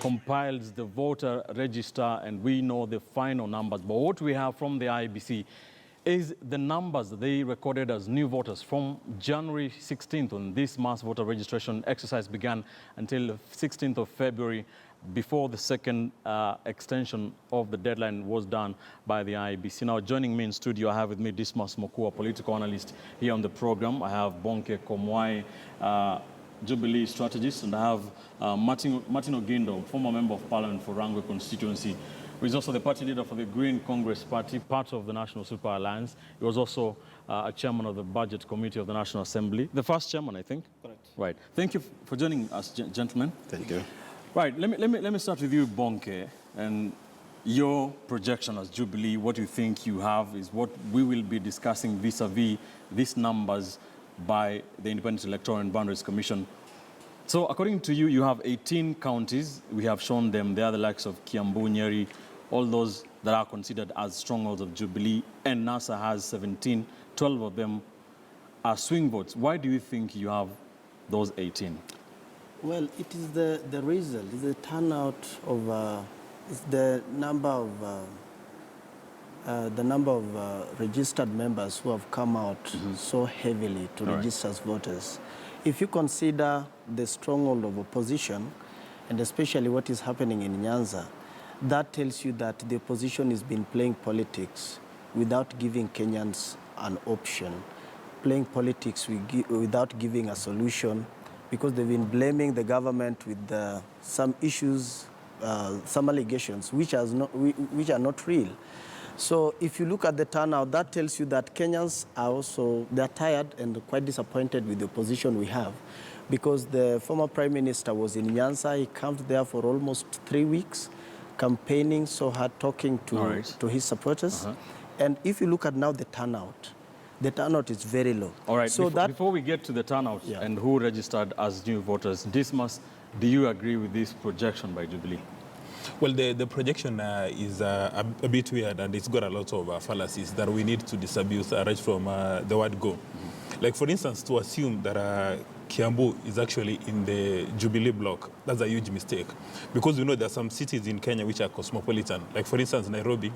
compiles the voter register and we know the final numbers. But what we have from the IEBC is the numbers they recorded as new voters from January 16th when this mass voter registration exercise began until 16th of February before the second extension of the deadline was done by the IEBC. Now joining me in studio, I have with me Dismas Mokua, political analyst here on the program. I have Bonke Komwai, Jubilee strategist, and I have Martin Ogindo, former member of parliament for Rangwe constituency, who is also the party leader for the Green Congress Party, part of the National Super Alliance. He was also a chairman of the Budget Committee of the National Assembly. The first chairman, I think? Correct. Right. Thank you for joining us, gentlemen. Thank you. Right. Let me start with you, Bonke, and your projection as Jubilee. What you think you have is what we will be discussing vis-a-vis these numbers by the Independent Electoral and Boundaries Commission. So according to you, you have 18 counties. We have shown them. They are the likes of Kiambu, Nyeri, all those that are considered as strongholds of Jubilee, and NASA has 17. 12 of them are swing votes. Why do you think you have those 18? Well, it is the result, it's the turnout of, it's the number of registered members who have come out so heavily to register as voters. If you consider the stronghold of opposition, and especially what is happening in Nyanza, that tells you that the opposition has been playing politics without giving Kenyans an option, playing politics without giving a solution, because they've been blaming the government with some issues, some allegations, which are not real. So if you look at the turnout, that tells you that Kenyans are also, they're tired and quite disappointed with the opposition we have, because the former Prime Minister was in Nyanza. He camped there for almost 3 weeks, campaigning so hard, talking to his supporters. And if you look at now the turnout is very low. All right, so before we get to the turnout and who registered as new voters, Dismas, do you agree with this projection by Jubilee? Well, the projection is a bit weird, and it's got a lot of fallacies that we need to disabuse right from the word go. Like, for instance, to assume that Kiambu is actually in the Jubilee bloc, that's a huge mistake. Because we know there are some cities in Kenya which are cosmopolitan. Like, for instance, Nairobi,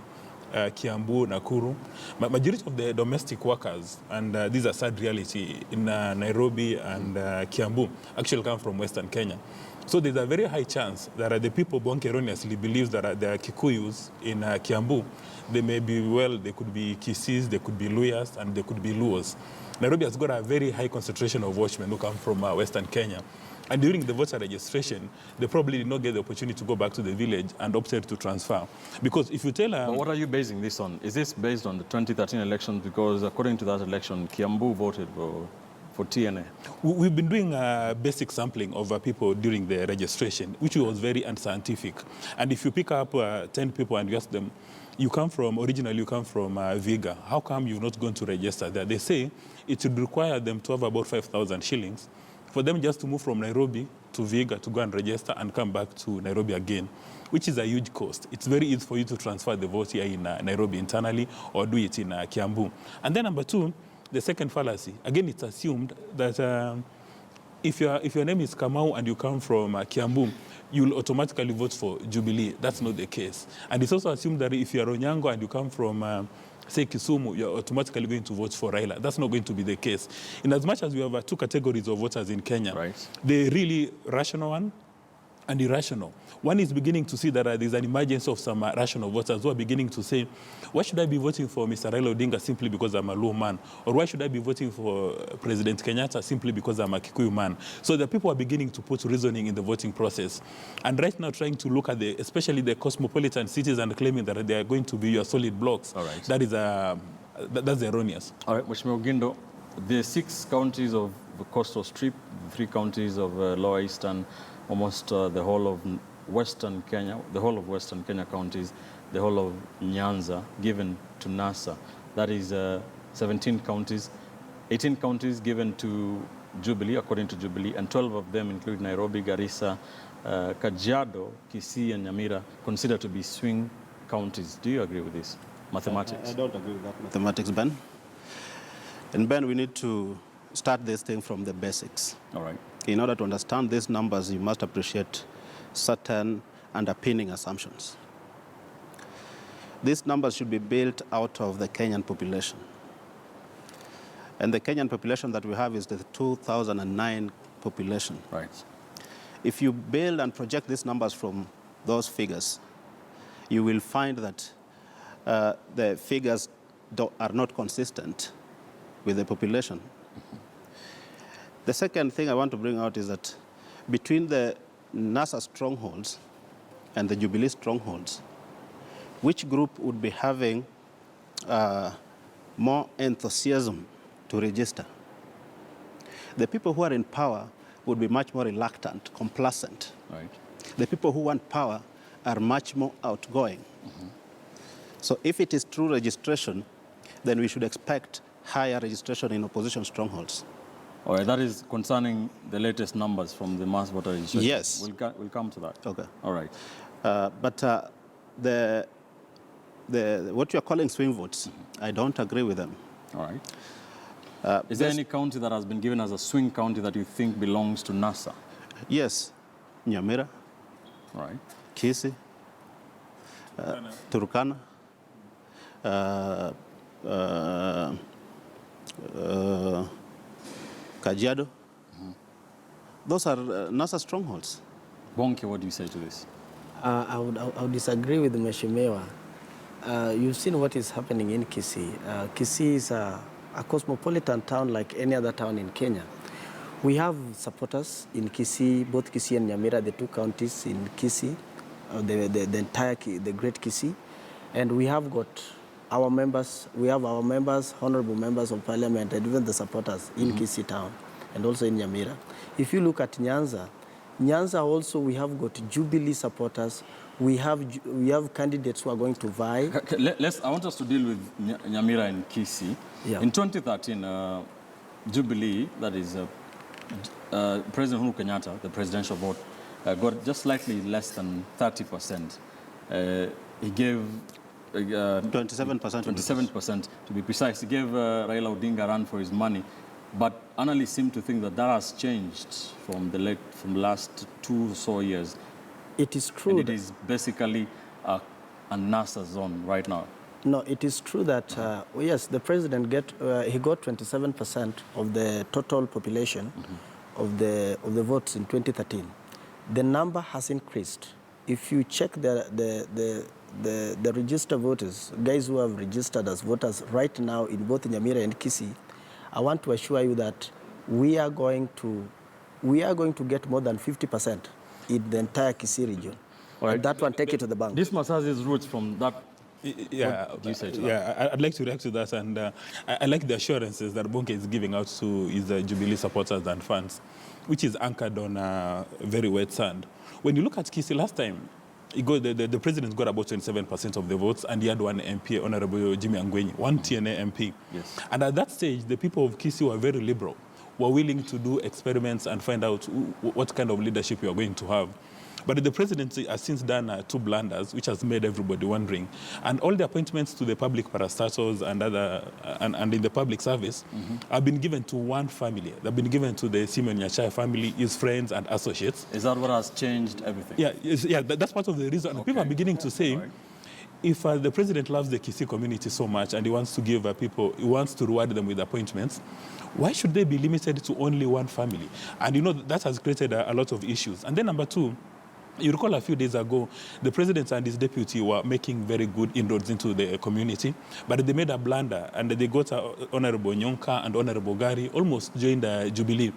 Kiambu, Nakuru. Majority of the domestic workers, and these are sad reality, in Nairobi and Kiambu, actually come from Western Kenya. So there's a very high chance that the people Bonke erroneously believes that there are Kikuyus in Kiambu. They may be, well, they could be Kisis, they could be Luyas, and they could be Luos. Nairobi has got a very high concentration of watchmen who come from Western Kenya. And during the voter registration, they probably did not get the opportunity to go back to the village and opted to transfer. Because if you tell... but what are you basing this on? Is this based on the 2013 elections? Because according to that election, Kiambu voted for TNA. We've been doing basic sampling of people during the registration, which was very unscientific. And if you pick up 10 people and you ask them, originally you come from Viga, how come you've not gone to register there? They say it would require them to have about 5,000 shillings for them just to move from Nairobi to Viga to go and register and come back to Nairobi again, which is a huge cost. It's very easy for you to transfer the vote here in Nairobi internally or do it in Kiambu. And then number two, the second fallacy. Again, it's assumed that if your name is Kamau and you come from Kiambu, you'll automatically vote for Jubilee. That's not the case. And it's also assumed that if you're Onyango and you come from say Kisumu, you're automatically going to vote for Raila. That's not going to be the case. In as much as we have two categories of voters in Kenya, the really rational one and irrational. One is beginning to see that there's an emergence of some rational voters who are beginning to say, why should I be voting for Mr. Raila Odinga simply because I'm a Luo man? Or why should I be voting for President Kenyatta simply because I'm a Kikuyu man? So the people are beginning to put reasoning in the voting process. And right now trying to look at especially the cosmopolitan cities and claiming that they are going to be your solid blocks. That is that's erroneous. All right, Mheshimiwa Ogindo, the 6 counties of the coastal strip, the 3 counties of Lower Eastern, almost the whole of Western Kenya, the whole of Western Kenya counties, the whole of Nyanza given to NASA. That is 17 counties, 18 counties given to Jubilee, according to Jubilee, and 12 of them include Nairobi, Garissa, Kajiado, Kisii, and Nyamira, considered to be swing counties. Do you agree with this mathematics? I don't agree with that mathematics, Ben. And Ben, we need to start this thing from the basics. All right. In order to understand these numbers, you must appreciate certain underpinning assumptions. These numbers should be built out of the Kenyan population. And the Kenyan population that we have is the 2009 population. Right. If you build and project these numbers from those figures, you will find that the figures are not consistent with the population. The second thing I want to bring out is that between the NASA strongholds and the Jubilee strongholds, which group would be having more enthusiasm to register? The people who are in power would be much more reluctant, complacent. Right. The people who want power are much more outgoing. So if it is true registration, then we should expect higher registration in opposition strongholds. All right, that is concerning the latest numbers from the mass voter registration. Yes. We'll come to that. Okay. All right. But what you are calling swing votes, I don't agree with them. All right. Is there any county that has been given as a swing county that you think belongs to NASA? Yes, Nyamira, All right. Kisii, Turkana, Kajiado. Those are NASA strongholds. Bonke, what do you say to this? I would disagree with Mheshimiwa. You've seen what is happening in Kisii. Kisii is a cosmopolitan town like any other town in Kenya. We have supporters in Kisii, both Kisii and Nyamira, the two counties in Kisii, the great Kisii. And we have got our members, honorable members of parliament, and even the supporters in Kisii town, and also in Nyamira. If you look at Nyanza also we have got Jubilee supporters. We have candidates who are going to vie. I want us to deal with Nyamira and Kisii. Yeah. In 2013, Jubilee, that is President Uhuru Kenyatta, the presidential vote, got just slightly less than 30%. He gave 27%. 27% to be precise. He gave Raila Odinga a run for his money. But analysts seem to think that has changed from the last 2 or so years. It is true. And it is basically a NASA zone right now. No, it is true that, yes, the president he got 27% of the total population of the votes in 2013. The number has increased. If you check the registered voters, guys who have registered as voters right now in both Nyamira and Kisii, I want to assure you that we are going to get more than 50% in the entire Kisii region. Right. And that one, take it to the bank. This must have its roots from that. Yeah, what do you say to that? Yeah, I'd like to react to that, and I like the assurances that Bonke is giving out to his Jubilee supporters and fans, which is anchored on very wet sand. When you look at Kisii last time, the president got about 27% of the votes, and he had one MP, Honorable Jimmy Angwenyi, one TNA MP. Yes. And at that stage, the people of Kisii were very liberal, were willing to do experiments and find out what kind of leadership you are going to have. But the presidency has since done 2 blunders, which has made everybody wondering. And all the appointments to the public parastatals and in the public service have been given to one family. They've been given to the Simon Nyachai family, his friends and associates. Is that what has changed everything? Yeah, that's part of the reason. Okay. People are beginning to say, right, if the president loves the Kisii community so much and he wants to give he wants to reward them with appointments, why should they be limited to only one family? And that has created a lot of issues. And then number 2, you recall a few days ago, the president and his deputy were making very good inroads into the community, but they made a blunder, and they got Honorable Nyonka and Honorable Gari almost joined Jubilee.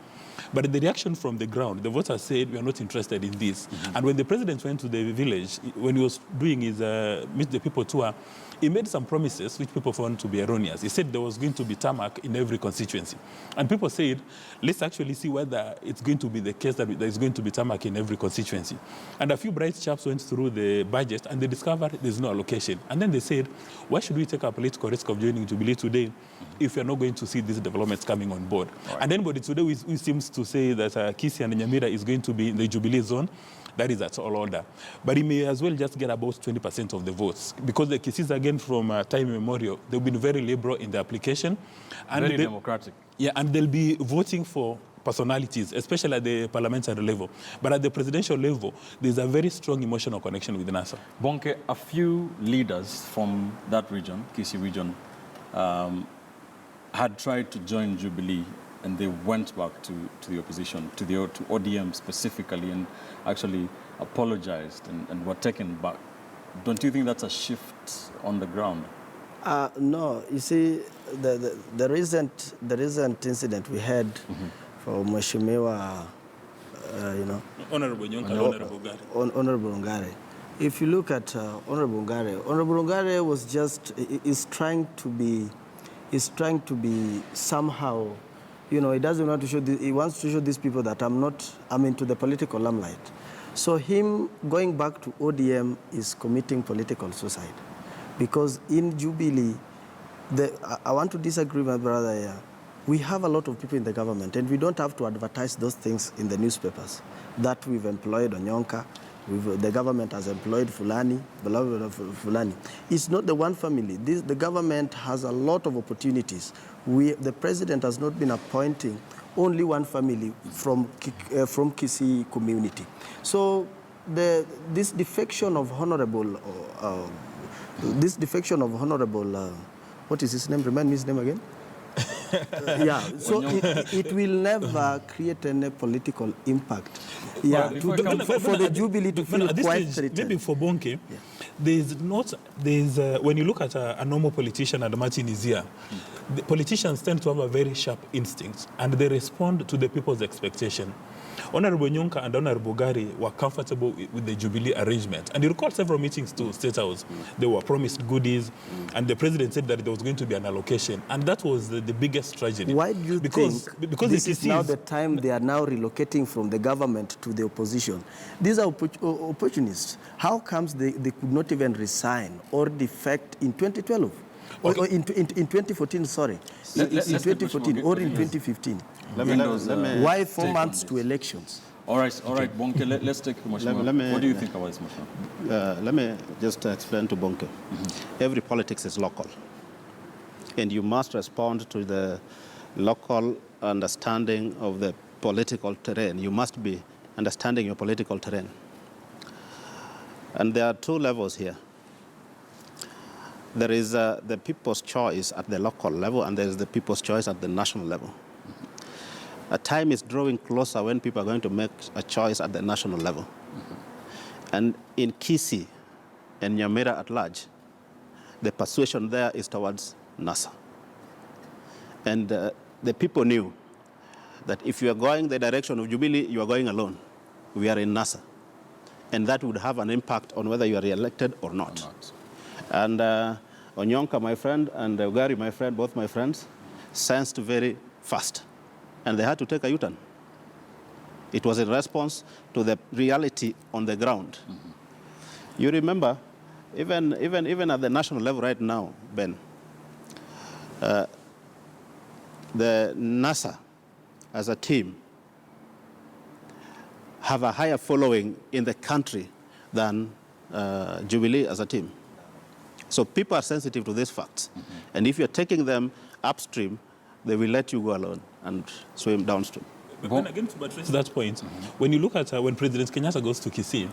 But the reaction from the ground, the voters said, we are not interested in this. And when the president went to the village, when he was doing his Meet the People tour, he made some promises which people found to be erroneous. He said there was going to be tarmac in every constituency. And people said, let's actually see whether it's going to be the case that there is going to be tarmac in every constituency. And a few bright chaps went through the budget and they discovered there's no allocation. And then they said, why should we take a political risk of joining Jubilee today if we're not going to see these developments coming on board? Right. And anybody today who seems to say that Kisii and Nyamira is going to be in the Jubilee zone, that is at all order. But he may as well just get about 20% of the votes, because the Kisiis, again, from time immemorial, they've been very liberal in the application. And very democratic. Yeah, and they'll be voting for personalities, especially at the parliamentary level. But at the presidential level, there's a very strong emotional connection with NASA. Bonke, a few leaders from that region, Kisii region, had tried to join Jubilee, and they went back to the opposition, to ODM specifically, and actually apologized and were taken back. Don't you think that's a shift on the ground? No, you see, the recent incident we had for Mheshimiwa, Honorable Nyonka and Honorable Ngare. Honorable Ngare. If you look at Honorable Ngare is trying to be somehow, he doesn't want to show, he wants to show these people that I'm into the political limelight. So him going back to ODM is committing political suicide. Because in Jubilee, I want to disagree with my brother here. We have a lot of people in the government, and we don't have to advertise those things in the newspapers. That we've employed Onyonka, the government has employed Fulani. It's not the one family. The government has a lot of opportunities. The president has not been appointing only one family from Kisii community. So this defection of Honorable, what is his name? Remind me his name again? Yeah, so it will never create any political impact. Yeah, for the Jubilee to feel quite threatened. Maybe for Bonke, when you look at a normal politician and Martin is here, the politicians tend to have a very sharp instinct, and they respond to the people's expectation. Honorable Nyonka and Honorable Ngare were comfortable with the Jubilee arrangement. And you recall several meetings to State House. They were promised goodies, and the president said that there was going to be an allocation. And that was the biggest tragedy. Why do you think this is now the time they are now relocating from the government to the opposition? These are opportunists. How comes they could not even resign or defect in 2012? Okay. Or in 2014, sorry. In 2014 or in 2015. Why 4 months to elections? All right, Bonke, let's take Mheshimiwa. What do you think about this, Mheshimiwa? Let me just explain to Bonke. Every politics is local. And you must respond to the local understanding of the political terrain. You must be understanding your political terrain. And there are two levels here. There is the people's choice at the local level, and there is the people's choice at the national level. A time is drawing closer when people are going to make a choice at the national level. And in Kisii and Nyamira at large, the persuasion there is towards NASA. And the people knew that if you are going the direction of Jubilee, you are going alone. We are in NASA. And that would have an impact on whether you are re-elected or not. And Onyonka, my friend, and Ngare, my friend, both my friends, sensed very fast. And they had to take a U-turn. It was in response to the reality on the ground. You remember, even at the national level right now, Ben, the NASA as a team have a higher following in the country than Jubilee as a team. So people are sensitive to these facts. And if you're taking them upstream, they will let you go alone and swim downstream. But then again, to buttress that point, when you look at when President Kenyatta goes to Kisii,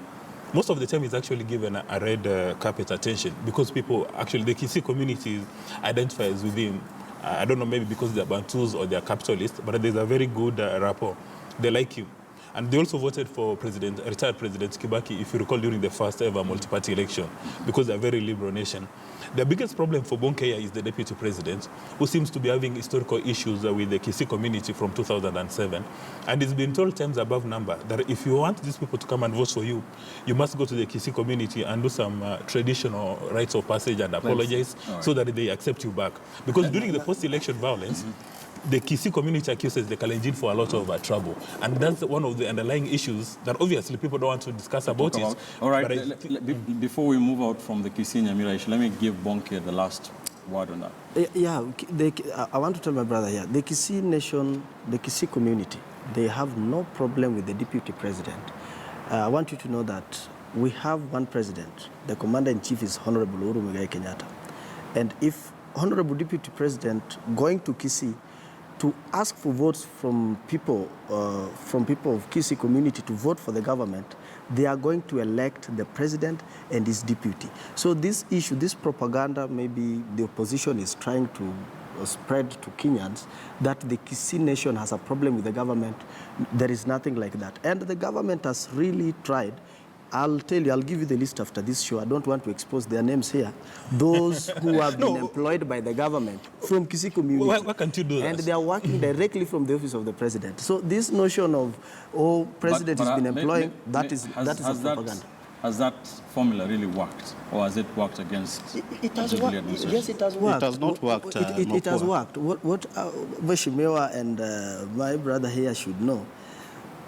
most of the time he's actually given a red carpet attention because people, actually, the Kisii community identifies with him. I don't know, maybe because they're Bantus or they're capitalists, but there's a very good rapport. They like him. And they also voted for retired President Kibaki, if you recall, during the first ever multi-party election, because they're a very liberal nation. The biggest problem for Bonke is the deputy president, who seems to be having historical issues with the Kisii community from 2007. And it's been told times above number that if you want these people to come and vote for you, you must go to the Kisii community and do some traditional rites of passage and apologize so that they accept you back. Because during the post-election violence, the Kisii community accuses the Kalenjin for a lot of trouble. And that's one of the underlying issues that obviously people don't want to discuss about it. All right, before we move out from the Kisii Nyamira issue, let me give Bonke the last word on that. Yeah, I want to tell my brother here, the Kisii nation, the Kisii community, they have no problem with the deputy president. I want you to know that we have one president. The commander-in-chief is Honorable Uhuru Muigai Kenyatta. And if Honorable Deputy President going to Kisii to ask for votes from people of Kisii community to vote for the government, they are going to elect the president and his deputy. So this issue, this propaganda, maybe the opposition is trying to spread to Kenyans that the Kisii nation has a problem with the government. There is nothing like that. And the government has really tried. I'll tell you, I'll give you the list after this show. I don't want to expose their names here. Those who have been employed by the government from Kisii community. Why can't you do that? And they are working directly from the office of the president. So this notion of, oh, president has been employing, that is a propaganda. Has that formula really worked, or has it worked against it has Jubilee worked. administration? Yes, it has worked. It has not worked. It has worked. What Veshimewa and my brother here should know,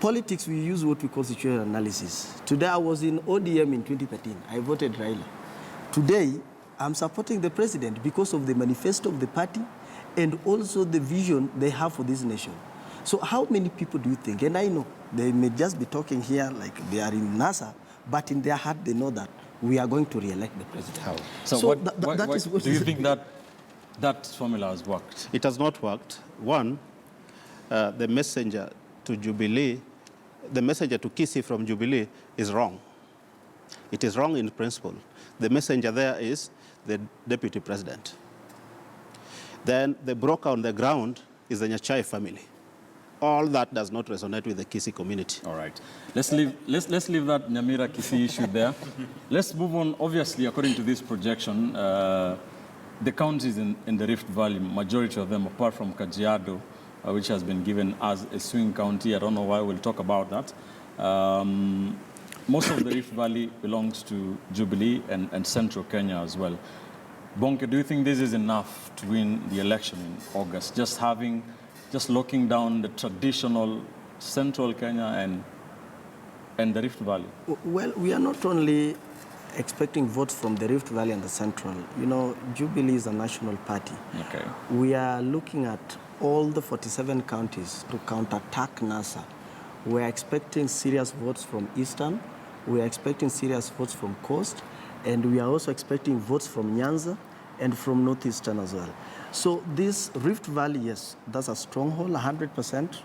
politics, we use what we call situational analysis. Today, I was in ODM in 2013. I voted Raila. Today, I'm supporting the president because of the manifesto of the party and also the vision they have for this nation. So how many people do you think? And I know they may just be talking here like they are in NASA, but in their heart, they know that we are going to re-elect the president. How? So do you think that formula has worked? It has not worked. One, the messenger to Jubilee, the messenger to Kisii from Jubilee is wrong. It is wrong in principle. The messenger there is the deputy president. Then the broker on the ground is the Nyachai family. All that does not resonate with the Kisii community. All right. Let's leave that Nyamira Kisii issue there. Let's move on. Obviously, according to this projection, the counties in the Rift Valley, majority of them, apart from Kajiado, which has been given as a swing county, I don't know why, we'll talk about that. Most of the Rift Valley belongs to Jubilee and Central Kenya as well. Bonke, do you think this is enough to win the election in August? Just locking down the traditional Central Kenya and the Rift Valley? Well, we are not only expecting votes from the Rift Valley and the Central. You know, Jubilee is a national party. Okay. We are looking at all the 47 counties to counterattack NASA. We are expecting serious votes from Eastern. We are expecting serious votes from Coast. And we are also expecting votes from Nyanza and from Northeastern as well. So this Rift Valley, yes, that's a stronghold, 100%.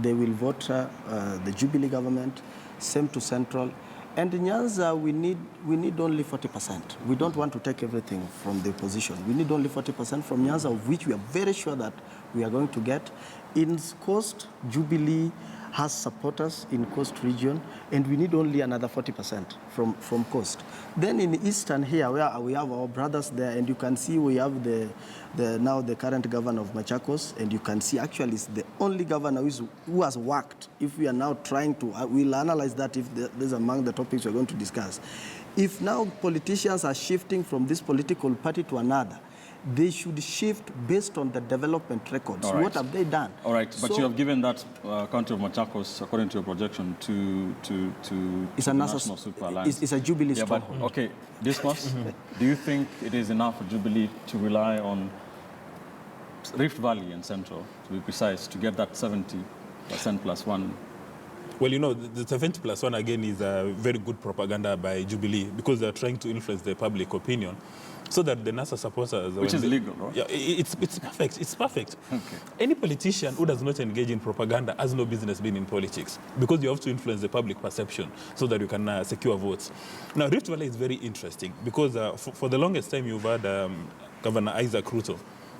They will vote the Jubilee government, same to Central. And in Nyanza, we need only 40%. We don't want to take everything from the opposition. We need only 40% from Nyanza, of which we are very sure that we are going to get. In Coast, Jubilee has supporters in Coast region, and we need only another 40% from Coast. Then in Eastern here, where we have our brothers there, and you can see we have now the current governor of Machakos, and you can see actually it's the only governor who has worked. If we are now trying to, we'll analyze that if there's among the topics we're going to discuss. If now politicians are shifting from this political party to another, they should shift based on the development records. Right. What have they done? All right, but you have given that county of Machakos, according to your projection, to it's the a National Super Alliance. It's a Jubilee but, stronghold. okay, Dismas, do you think it is enough for Jubilee to rely on Rift Valley and Central, to be precise, to get that 70% plus one? Well, you know, the 70 plus 1 again is a very good propaganda by Jubilee because they're trying to influence the public opinion so that the NASA supporters... Which is legal, right? Yeah, it's perfect. It's perfect. Okay. Any politician who does not engage in propaganda has no business being in politics because you have to influence the public perception so that you can secure votes. Now, Rift Valley is very interesting because for the longest time you've had Governor Isaac Ruto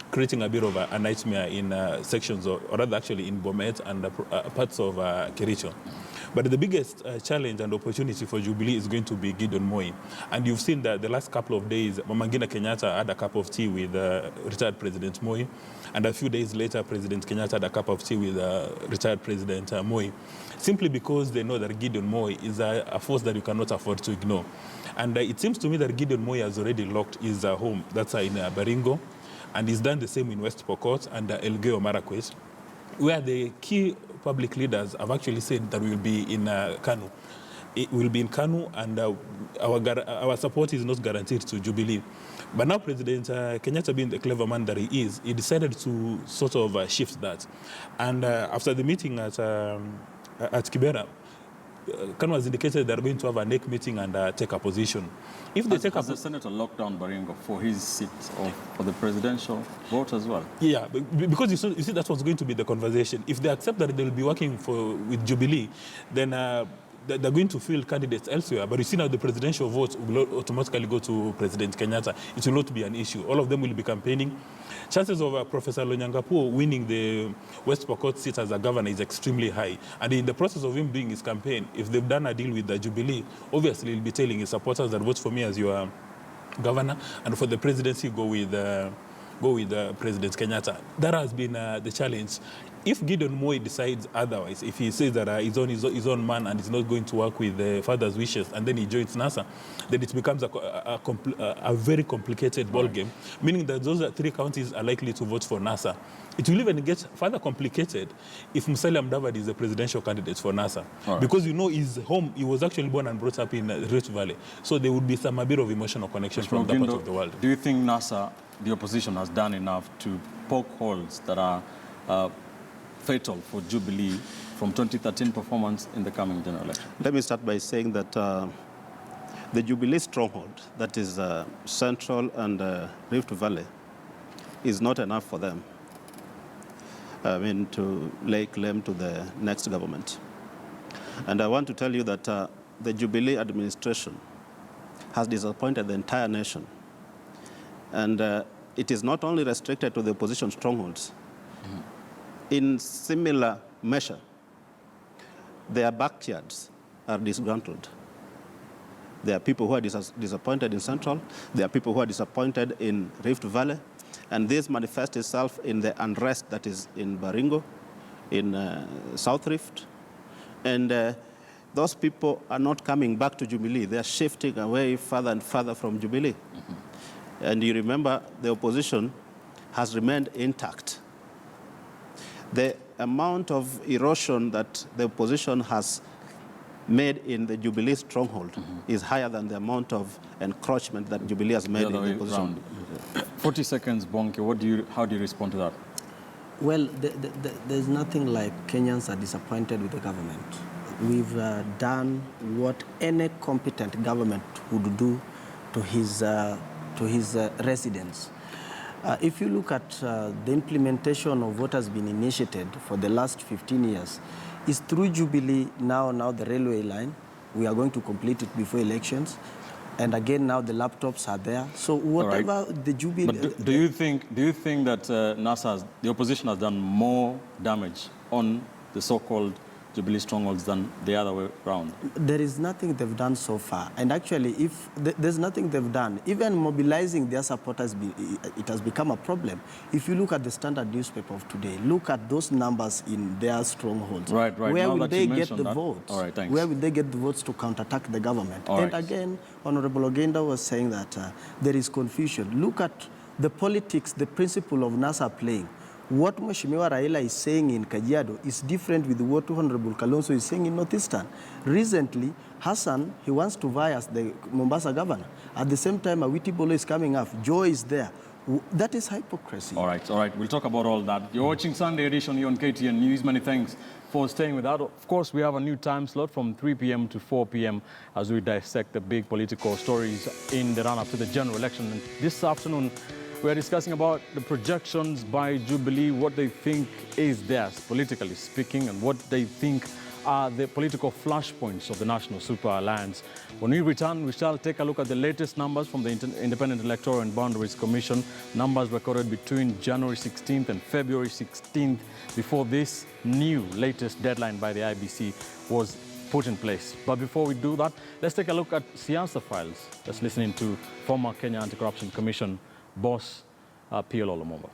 creating a bit of a nightmare in sections, or rather actually in Bomet and parts of Kericho. But the biggest challenge and opportunity for Jubilee is going to be Gideon Moi. And you've seen that the last couple of days, Mama Ngina Kenyatta had a cup of tea with retired President Moi. And a few days later, President Kenyatta had a cup of tea with retired President Moi. Simply because they know that Gideon Moi is a force that you cannot afford to ignore. And it seems to me that Gideon Moi has already locked his home. That's in Baringo. And he's done the same in West Pokot and Elgeyo Marakwet, where the key public leaders have actually said that we will be in Kanu. It will be in Kanu, and our support is not guaranteed to Jubilee. But now President Kenyatta, being the clever man that he is, he decided to sort of shift that. And after the meeting at Kibera, KANU has indicated they're going to have a NEC meeting and take a position. If they take has the senator locked down Baringo for his seat or for the presidential vote as well? Yeah, because you see that was going to be the conversation. If they accept that they'll be working with Jubilee, then they're going to field candidates elsewhere. But you see now the presidential vote will automatically go to President Kenyatta. It will not be an issue. All of them will be campaigning. Chances of Professor Lonyangapuo winning the West Pokot seat as a governor is extremely high. And in the process of him doing his campaign, if they've done a deal with the Jubilee, obviously he'll be telling his supporters that vote for me as your governor, and for the presidency, go with President Kenyatta. That has been the challenge. If Gideon Moi decides otherwise, if he says that he's on his own man and is not going to work with the father's wishes, and then he joins NASA, then it becomes a very complicated ballgame, meaning that those 3 counties are likely to vote for NASA. It will even get further complicated if Musalia Mudavadi is the presidential candidate for NASA. Right. Because you know his home, he was actually born and brought up in Rift Valley. So there would be a bit of emotional connection from that part of the world. Do you think NASA, the opposition, has done enough to poke holes that are fatal for Jubilee from 2013 performance in the coming general election? Let me start by saying that the Jubilee stronghold, that is Central and Rift Valley, is not enough for them. I mean, to lay claim to the next government. And I want to tell you that the Jubilee administration has disappointed the entire nation. And it is not only restricted to the opposition strongholds. Mm-hmm. In similar measure, their backyards are disgruntled. There are people who are disappointed in Central. There are people who are disappointed in Rift Valley. And this manifests itself in the unrest that is in Baringo, in South Rift. And those people are not coming back to Jubilee. They are shifting away further and further from Jubilee. Mm-hmm. And you remember the opposition has remained intact. The amount of erosion that the opposition has made in the Jubilee stronghold is higher than the amount of encroachment that Jubilee has made in the opposition. 40 seconds, Bonke. How do you respond to that? Well, there's nothing like Kenyans are disappointed with the government. We've done what any competent government would do to his residents. If you look at the implementation of what has been initiated for the last 15 years, is through Jubilee now the railway line. We are going to complete it before elections. And again, now the laptops are there. So whatever the Jubilee... But do you think that the opposition has done more damage on the so-called Jubilee strongholds than the other way around? There is nothing they've done so far. And actually, if there's nothing they've done, even mobilizing their supporters, it has become a problem. If you look at the Standard newspaper of today, look at those numbers in their strongholds. Right. Where will they get the votes? All right, thanks. Where will they get the votes to counterattack the government? All and right. Again, Honorable Ogenda was saying that there is confusion. Look at the politics, the principle of NASA playing. What Mheshimiwa Raila is saying in Kajiado is different with what Honorable Kalonzo is saying in Northeastern. Recently, Hassan, he wants to vie as the Mombasa governor. At the same time, Awiti Bolo is coming up. Joe is there. That is hypocrisy. All right. We'll talk about all that. You're watching Sunday edition here on KTN News. Many thanks for staying with us. Of course, we have a new time slot from 3 p.m. to 4 p.m. as we dissect the big political stories in the run-up to the general election. And this afternoon, we are discussing about the projections by Jubilee, what they think is theirs, politically speaking, and what they think are the political flashpoints of the National Super Alliance. When we return, we shall take a look at the latest numbers from the Independent Electoral and Boundaries Commission, numbers recorded between January 16th and February 16th, before this new latest deadline by the IBC was put in place. But before we do that, let's take a look at Siasa Files. Let's listen to former Kenya Anti-Corruption Commission boss, PLO Lumumba.